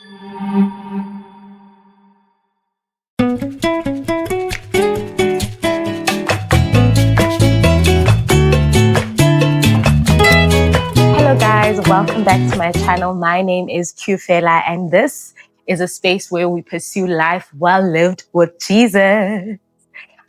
Hello guys, welcome back to my channel. My name is Fela, and this is a space where we pursue life well lived with Jesus.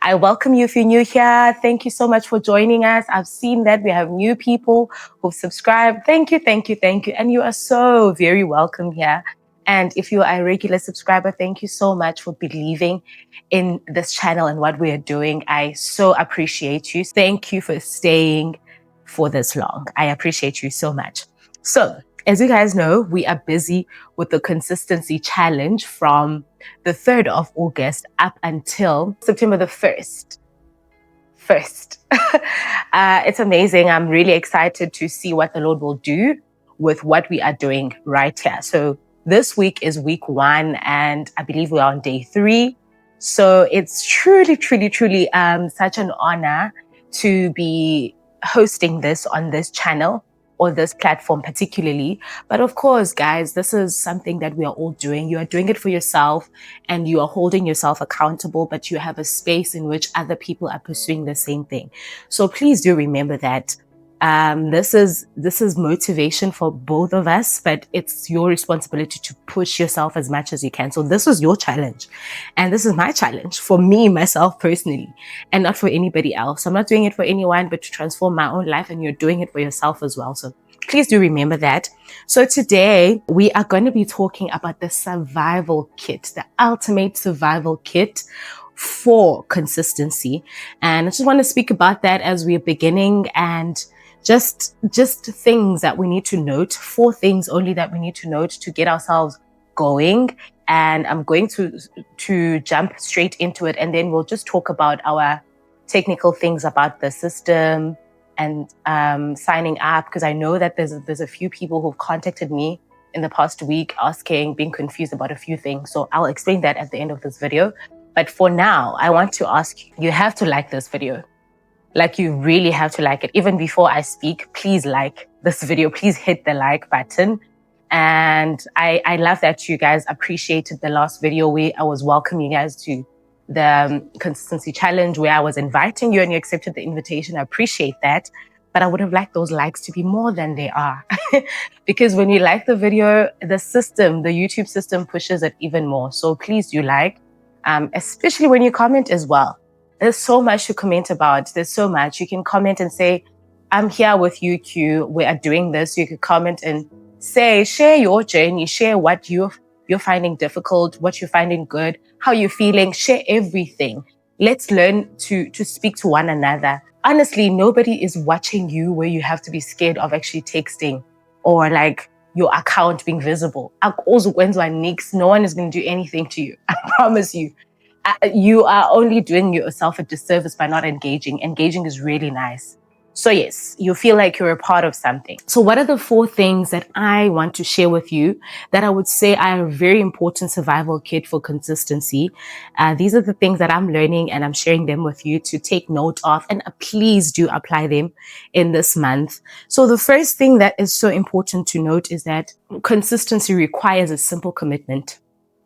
I welcome you if you're new here. Thank you so much for joining us. I've seen that we have new people who've subscribed. Thank you. And you are so very welcome here. And if you are a regular subscriber, thank you so much for believing in this channel and what we are doing. I so appreciate you. Thank you for staying for this long. I appreciate you so much. So, as you guys know, we are busy with the consistency challenge from the 3rd of August up until September the 1st. It's amazing. I'm really excited to see what the Lord will do with what we are doing right here. So this week is week 1, and I believe we are on day 3. So it's truly such an honor to be hosting this on this channel, or this platform particularly. But of course, guys, this is something that we are all doing. You are doing it for yourself and you are holding yourself accountable, but you have a space in which other people are pursuing the same thing. So please do remember that this is motivation for both of us, but it's your responsibility to push yourself as much as you can. So this is your challenge, and this is my challenge for me, myself personally, and not for anybody else. I'm not doing it for anyone, but to transform my own life, and you're doing it for yourself as well. So please do remember that. So today we are going to be talking about the survival kit, the ultimate survival kit for consistency. And I just want to speak about that as we're beginning, and just things that we need to note, 4 things only that we need to note to get ourselves going. And I'm going to jump straight into it, and then we'll just talk about our technical things about the system and signing up, because I know that there's a few people who've contacted me in the past week being confused about a few things. So I'll explain that at the end of this video. But for now, I want to ask you have to like this video. Like, you really have to like it. Even before I speak, please like this video. Please hit the like button. And I love that you guys appreciated the last video where I was welcoming you guys to the consistency challenge, where I was inviting you and you accepted the invitation. I appreciate that. But I would have liked those likes to be more than they are. Because when you like the video, the YouTube system pushes it even more. So please do like, especially when you comment as well. There's so much to comment about. There's so much. You can comment and say, I'm here with you, Q. We are doing this. You could comment and share your journey, share what you're finding difficult, what you're finding good, how you're feeling, share everything. Let's learn to speak to one another. Honestly, nobody is watching you where you have to be scared of actually texting or like your account being visible. No one is going to do anything to you. I promise you. You are only doing yourself a disservice by not engaging. Engaging is really nice. So yes, you feel like you're a part of something. So what are the 4 things that I want to share with you that I would say are a very important survival kit for consistency? These are the things that I'm learning, and I'm sharing them with you to take note of, and please do apply them in this month. So the first thing that is so important to note is that consistency requires a simple commitment.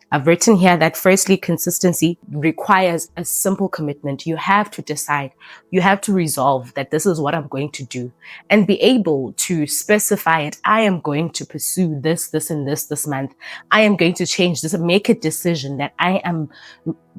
I've written here that firstly, consistency requires a simple commitment. You have to decide, you have to resolve that this is what I'm going to do, and be able to specify it. I am going to pursue this, and this month. I am going to change this, and make a decision that I am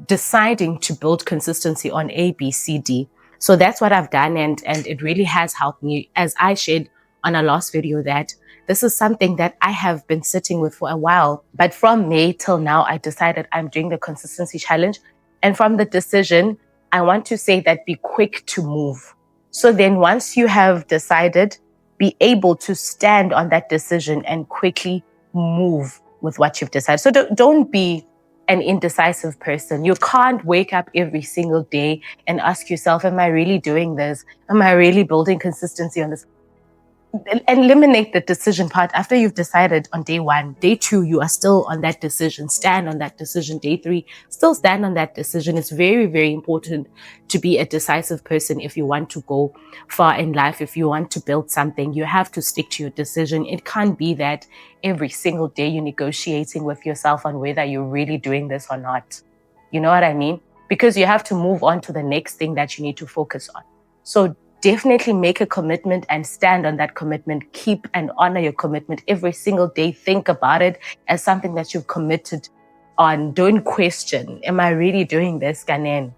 deciding to build consistency on A, B, C, D. So that's what I've done. And it really has helped me, as I shared on our last video, that this is something that I have been sitting with for a while. But from May till now, I decided I'm doing the consistency challenge. And from the decision, I want to say that be quick to move. So then once you have decided, be able to stand on that decision and quickly move with what you've decided. So don't be an indecisive person. You can't wake up every single day and ask yourself, am I really doing this? Am I really building consistency on this? eliminate the decision part. After you've decided on day 1, day 2, you are still on that decision, stand on that decision. Day 3, still stand on that decision. It's very, very important to be a decisive person. If you want to go far in life, if you want to build something, you have to stick to your decision. It can't be that every single day you're negotiating with yourself on whether you're really doing this or not. You know what I mean? Because you have to move on to the next thing that you need to focus on. So definitely make a commitment and stand on that commitment. Keep and honor your commitment every single day. Think about it as something that you've committed on. Don't question, am I really doing this, Ganen?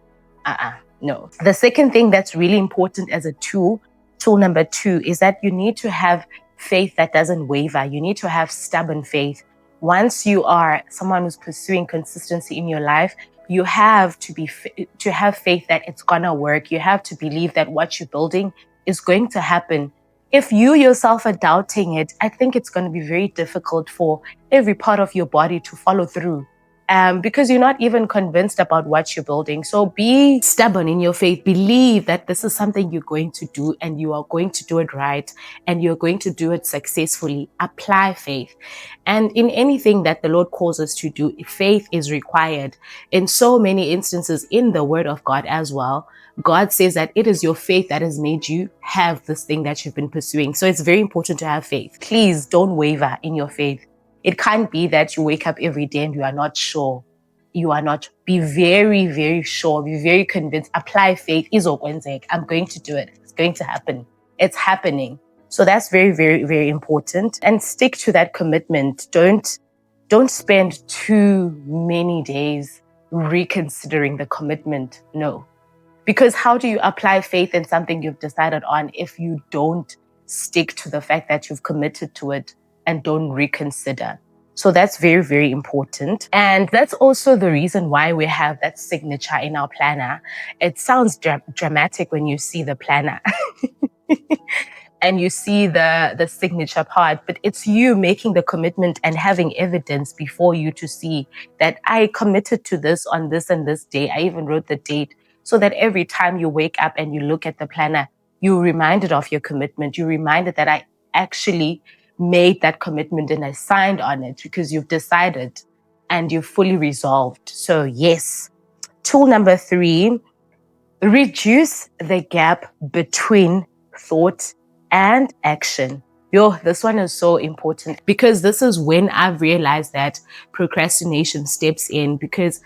No. The second thing that's really important as a tool number 2, is that you need to have faith that doesn't waver. You need to have stubborn faith. Once you are someone who's pursuing consistency in your life, you have to have faith that it's gonna work. You have to believe that what you're building is going to happen. If you yourself are doubting it, I think it's going to be very difficult for every part of your body to follow through. Because you're not even convinced about what you're building. So be stubborn in your faith. Believe that this is something you're going to do, and you are going to do it right, and you're going to do it successfully. Apply faith. And in anything that the Lord calls us to do, faith is required. In so many instances in the Word of God as well, God says that it is your faith that has made you have this thing that you've been pursuing. So it's very important to have faith. Please don't waver in your faith. It can't be that you wake up every day and you are not sure. You are not. Be very, very sure. Be very convinced. Apply faith. I'm going to do it. It's going to happen. It's happening. So that's very, very, very important. And stick to that commitment. Don't spend too many days reconsidering the commitment. No. Because how do you apply faith in something you've decided on if you don't stick to the fact that you've committed to it and don't reconsider? So that's very, very important. And that's also the reason why we have that signature in our planner. It sounds dramatic when you see the planner and you see the signature part, but it's you making the commitment and having evidence before you to see that I committed to this on this and this day. I even wrote the date, so that every time you wake up and you look at the planner, you're reminded of your commitment. You're reminded that I actually made that commitment and I signed on it, because you've decided and you've fully resolved. So yes. Tool number 3, reduce the gap between thought and action. This one is so important, because this is when I've realized that procrastination steps in, because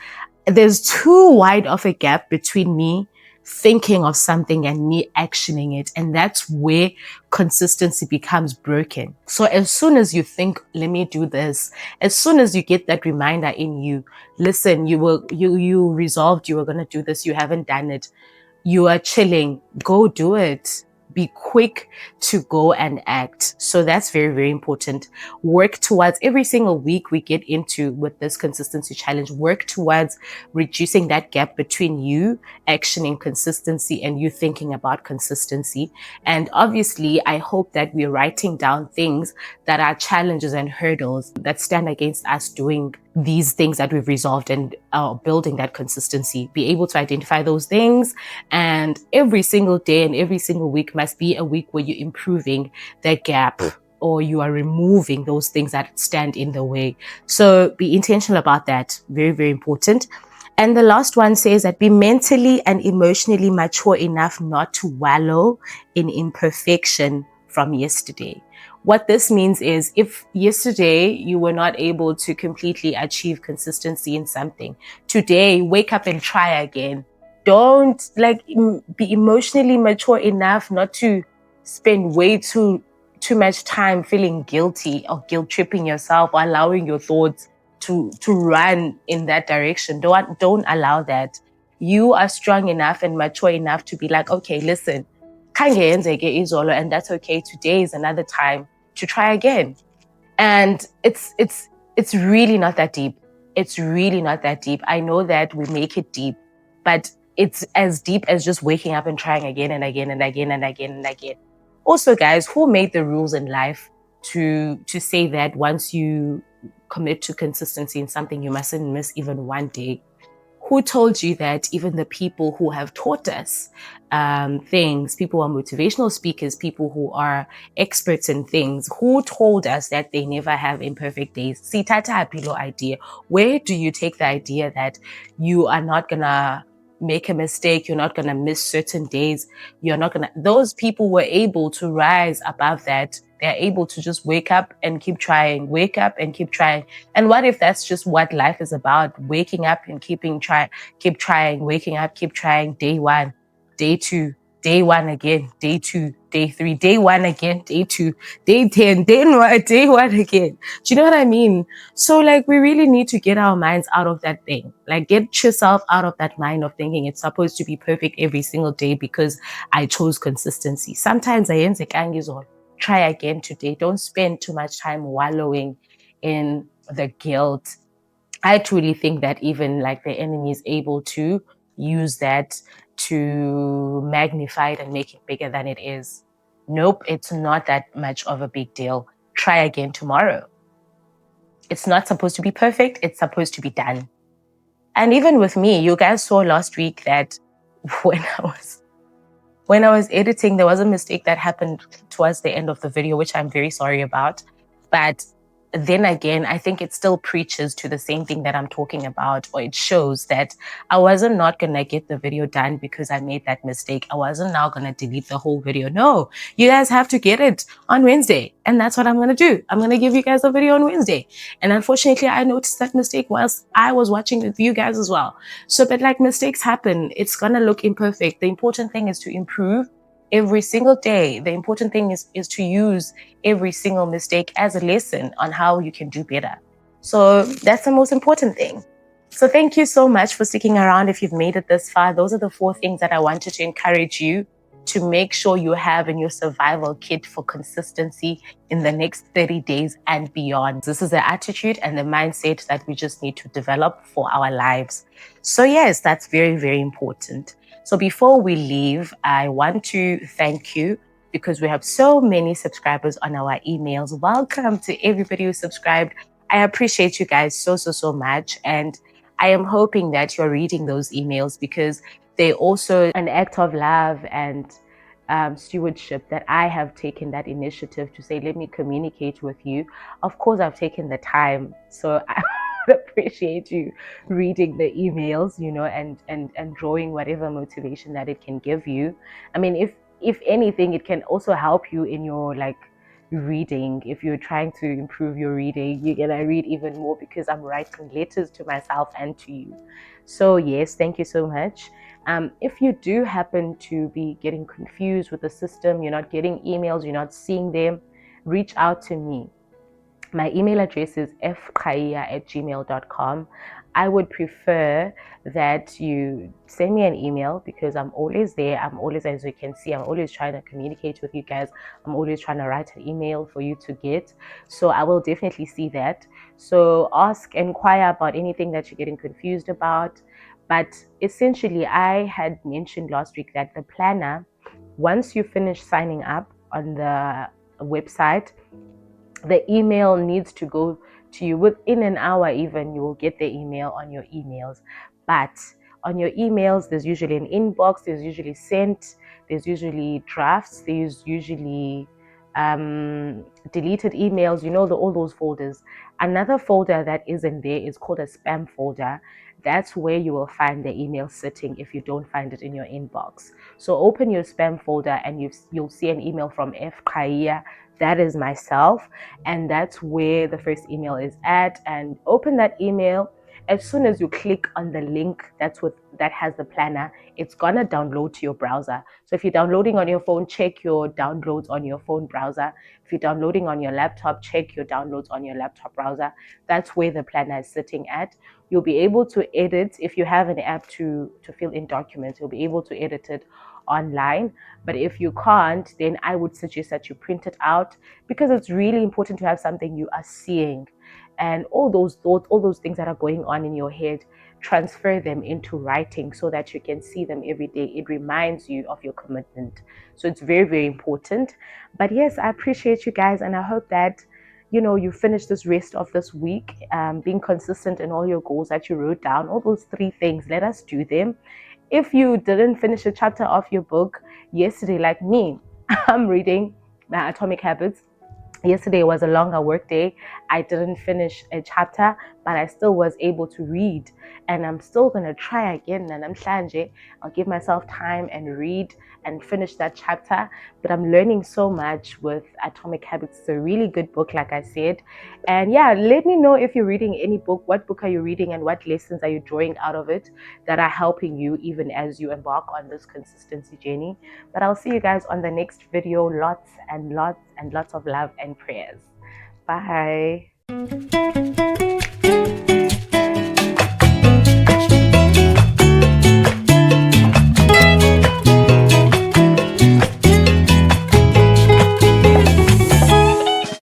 there's too wide of a gap between me thinking of something and me actioning it. And that's where consistency becomes broken. So as soon as you think, let me do this, as soon as you get that reminder in you, listen, you resolved you were going to do this, you haven't done it, you are chilling, go do it. Be quick to go and act. So that's very, very important. Work towards, every single week we get into with this consistency challenge, work towards reducing that gap between you actioning consistency and you thinking about consistency. And obviously, I hope that we're writing down things that are challenges and hurdles that stand against us doing these things that we've resolved and building that consistency. Be able to identify those things, and every single day and every single week must be a week where you're improving that gap, or you are removing those things that stand in the way. So be intentional about that. Very, very important. And the last one says that be mentally and emotionally mature enough not to wallow in imperfection from yesterday. What this means is, if yesterday you were not able to completely achieve consistency in something, today wake up and try again. Don't be emotionally mature enough not to spend way too much time feeling guilty or guilt tripping yourself, or allowing your thoughts to run in that direction. Don't allow that. You are strong enough and mature enough to be like, okay, listen, and that's okay. Today is another time to try again. And it's really not that deep. It's really not that deep. I know that we make it deep, but it's as deep as just waking up and trying again and again and again and again and again. Also, guys, who made the rules in life to say that once you commit to consistency in something, you mustn't miss even one day? Who told you that even the people who have taught us things, people who are motivational speakers, people who are experts in things, who told us that they never have imperfect days? See, tata below idea. Where do you take the idea that you are not gonna make a mistake, you're not gonna miss certain days, you're not gonna, those people were able to rise above that. They're able to just wake up and keep trying, wake up and keep trying. And what if that's just what life is about? Waking up and keep trying, waking up, keep trying. Day one, day two, day one again, day two, day three, day one again, day two, day 10, day one again. Do you know what I mean? So like we really need to get our minds out of that thing. Like get yourself out of that mind of thinking it's supposed to be perfect every single day because I chose consistency. Sometimes I try again today. Don't spend too much time wallowing in the guilt. I truly think that even like the enemy is able to use that to magnify it and make it bigger than it is. Nope, it's not that much of a big deal. Try again tomorrow. It's not supposed to be perfect, it's supposed to be done. And even with me, you guys saw last week that when I was editing, there was a mistake that happened towards the end of the video, which I'm very sorry about. But then again, I think it still preaches to the same thing that I'm talking about, or it shows that I wasn't not going to get the video done because I made that mistake. I wasn't now going to delete the whole video. No, you guys have to get it on Wednesday. And that's what I'm going to do. I'm going to give you guys a video on Wednesday. And unfortunately, I noticed that mistake whilst I was watching with you guys as well. So, but like mistakes happen, it's going to look imperfect. The important thing is to improve every single day. The important thing is to use every single mistake as a lesson on how you can do better. So that's the most important thing. So thank you so much for sticking around. If you've made it this far, those are the 4 things that I wanted to encourage you to make sure you have in your survival kit for consistency in the next 30 days and beyond. This is the attitude and the mindset that we just need to develop for our lives. So yes, that's very, very important. So before we leave, I want to thank you because we have so many subscribers on our emails. Welcome to everybody who subscribed. I appreciate you guys so, so, so much. And I am hoping that you're reading those emails because they're also an act of love and stewardship that I have taken that initiative to say, let me communicate with you. Of course, I've taken the time. So I appreciate you reading the emails, you know, and drawing whatever motivation that it can give you. I mean, if anything, it can also help you in your like reading. If you're trying to improve your reading, you're gonna read even more because I'm writing letters to myself and to you. So yes, thank you so much. If you do happen to be getting confused with the system, you're not getting emails, you're not seeing them, reach out to me. My email address is fkhaya@gmail.com. I would prefer that you send me an email because I'm always there. I'm always, as you can see, I'm always trying to communicate with you guys. I'm always trying to write an email for you to get. So I will definitely see that. So inquire about anything that you're getting confused about. But essentially, I had mentioned last week that the planner, once you finish signing up on the website, the email needs to go to you within an hour. Even you will get the email on your emails. But on your emails, there's usually an inbox, there's usually sent, there's usually drafts, there's usually deleted emails, you know, all those folders. Another folder that isn't there is called a spam folder. That's where you will find the email sitting if you don't find it in your inbox. So open your spam folder and you'll see an email from F. Khaya. That is myself, and that's where the first email is at. And open that email. As soon as you click on the link that has the planner, it's gonna download to your browser. So if you're downloading on your phone, check your downloads on your phone browser. If you're downloading on your laptop, check your downloads on your laptop browser. That's where the planner is sitting at. You'll be able to edit if you have an app to fill in documents. You'll be able to edit it online. But if you can't, then I would suggest that you print it out because it's really important to have something you are seeing. And all those thoughts, all those things that are going on in your head, transfer them into writing so that you can see them every day. It reminds you of your commitment. So it's very, very important. But yes, I appreciate you guys, and I hope that you finish this rest of this week, being consistent in all your goals that you wrote down, all those 3 things. Let us do them. If you didn't finish a chapter of your book yesterday, like me, I'm reading Atomic Habits. Yesterday was a longer work day. I didn't finish a chapter, but I still was able to read. And I'm still going to try again. And I'll give myself time and read and finish that chapter. But I'm learning so much with Atomic Habits. It's a really good book, like I said. And yeah, let me know if you're reading any book. What book are you reading and what lessons are you drawing out of it that are helping you even as you embark on this consistency journey? But I'll see you guys on the next video. Lots and lots and lots of love and prayers. Bye.